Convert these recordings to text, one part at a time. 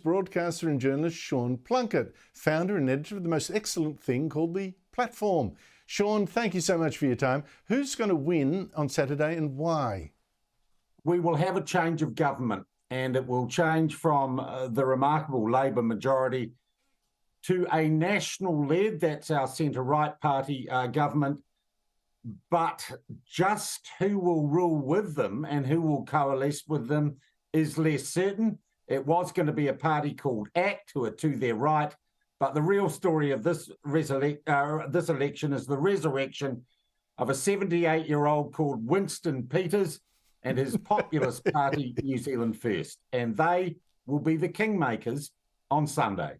broadcaster and journalist Sean Plunket, founder and editor of the most excellent thing called The Platform. Sean, thank you so much for your time. Who's going to win on Saturday and why? We will have a change of government, and it will change from the remarkable Labor majority to a national-led, that's our centre-right party government. But just who will rule with them and who will coalesce with them is less certain. It was going to be a party called ACT, who are to their right, but the real story of this election is the resurrection of a 78-year-old called Winston Peters and his populous party, New Zealand First. And they will be the kingmakers on Sunday.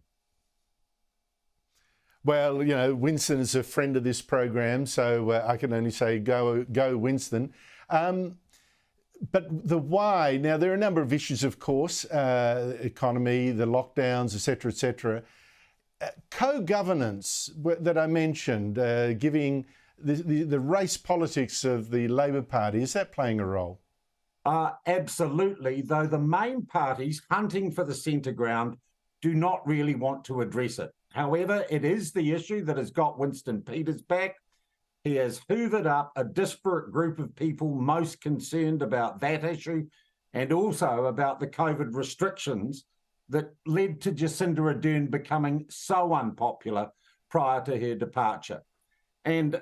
Well, you know, Winston is a friend of this program, so I can only say go Winston. But the why, now there are a number of issues, of course, economy, the lockdowns, etc., etc. Co-governance that I mentioned, giving the race politics of the Labor Party, is that playing a role? Absolutely, though the main parties hunting for the centre ground do not really want to address it. However, it is the issue that has got Winston Peters back. He has hoovered up a disparate group of people most concerned about that issue and also about the COVID restrictions that led to Jacinda Ardern becoming so unpopular prior to her departure. And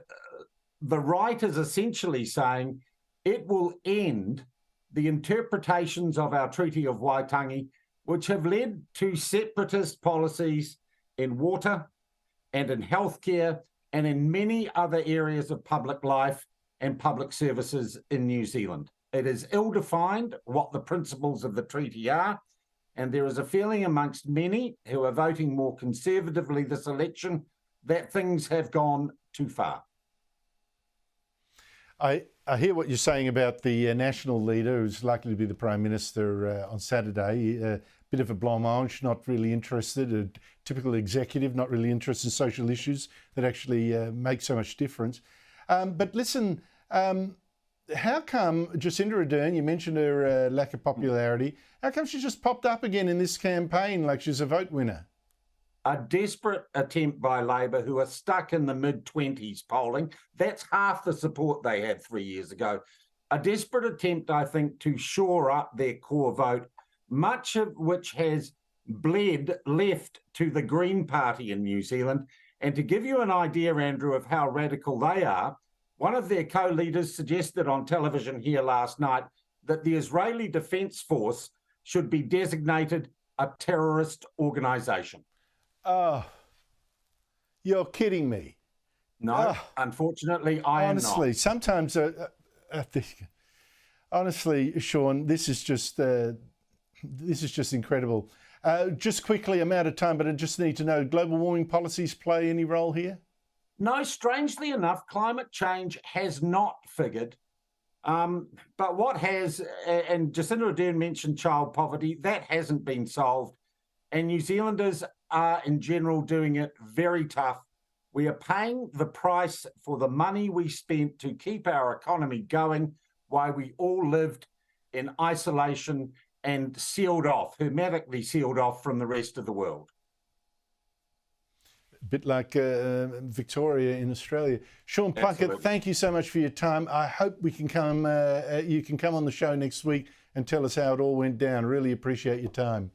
the right is essentially saying it will end the interpretations of our Treaty of Waitangi, which have led to separatist policies in water and in healthcare and in many other areas of public life and public services in New Zealand. It is ill-defined what the principles of the treaty are, and there is a feeling amongst many who are voting more conservatively this election that things have gone too far. I hear what you're saying about the national leader who's likely to be the Prime Minister on Saturday. A bit of a blancmange, not really interested, a typical executive, not really interested in social issues that actually make so much difference. But listen, how come Jacinda Ardern, you mentioned her lack of popularity, how come she just popped up again in this campaign like she's a vote winner? A desperate attempt by Labor, who are stuck in the mid-20s polling. That's half the support they had 3 years ago. A desperate attempt, I think, to shore up their core vote, much of which has bled left to the Green Party in New Zealand. And to give you an idea, Andrew, of how radical they are, one of their co-leaders suggested on television here last night that the Israeli Defence Force should be designated a terrorist organisation. Oh, you're kidding me. No, unfortunately, I am not. Honestly, sometimes, honestly, Sean, this is just incredible. Just quickly, I'm out of time, but I just need to know, global warming policies play any role here? No, strangely enough, climate change has not figured. But what has, and Jacinda Ardern mentioned child poverty, that hasn't been solved. And New Zealanders are, in general, doing it very tough. We are paying the price for the money we spent to keep our economy going while we all lived in isolation and sealed off, hermetically sealed off from the rest of the world. A bit like Victoria in Australia. Sean Plunket, Absolutely. Thank you so much for your time. I hope we can come. You can come on the show next week and tell us how it all went down. Really appreciate your time.